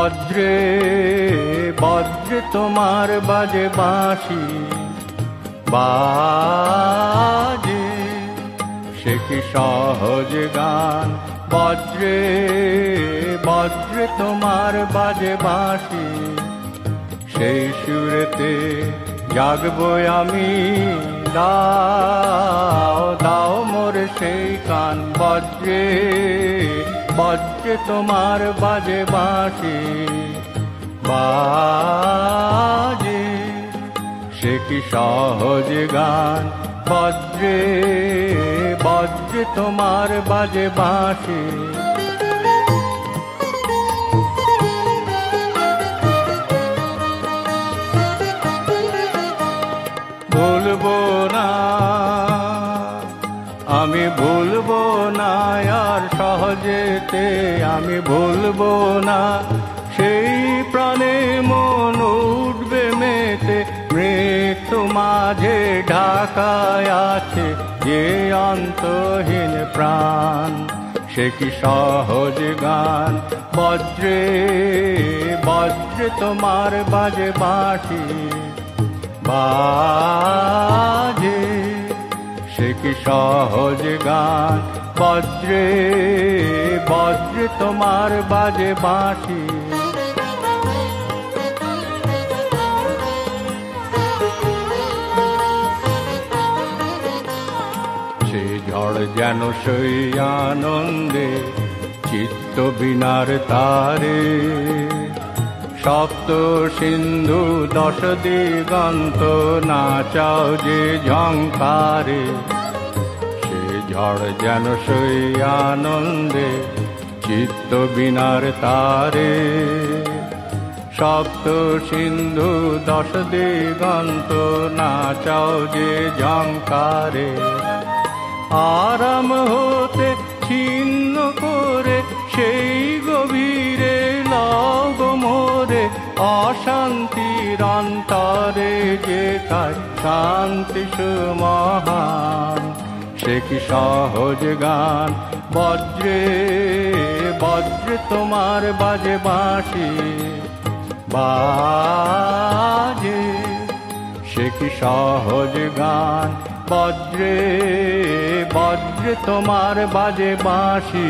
বজ্রে বজ্রে তোমার বাজে বাঁশি বাজে সে কি সহজ গান। বজ্রে বজ্রে তোমার বাজে বাঁশি সেই সুরেতে জাগবো আমি। দাও দাও মোরে সেই কান। বজ্রে বজ্রে তোমার বাজে বাঁশি বাজে সে কি সহজ গান। বজ্রে বজ্রে তোমার বাজে বাঁশি। ভুলবো না আমি ভুলবো না আর সহজেতে আমি ভুলবো না। সেই প্রাণে মন উঠবে মেতে মৃত্যু মাঝে ঢাকায় আছে যে অন্তহীন প্রাণ। সে কি সহজ গান। বজ্রে বজ্রে তোমার বাজে বাঁশি বাজে সে কি সহজ গান। বজ্রে বজ্রে তোমার বাজে বাঁশি। সে ঝড় যেন সেই আনন্দে চিত্ত বিনার তারে সপ্ত সিন্ধু দশ দিগন্ত নাচাও যে ঝংকারে। সে ঝড় যেন সেই আনন্দে চিত্ত বিনার তারে সপ্ত সিন্ধু দশ দিগন্ত নাচাও যে ঝংকারে। আরাম হতে ছিন্ন করে সেই গভীরে লগ মোরে অশান্তির অন্তরে যে তার শান্তি সুমহান। সে কি সহজ গান। বজ্রে বজ্রে তোমার বাজে বাঁশি বাজে সে কি সহজ গান। বজ্রে বজ্রে তোমার বাজে বাঁশি।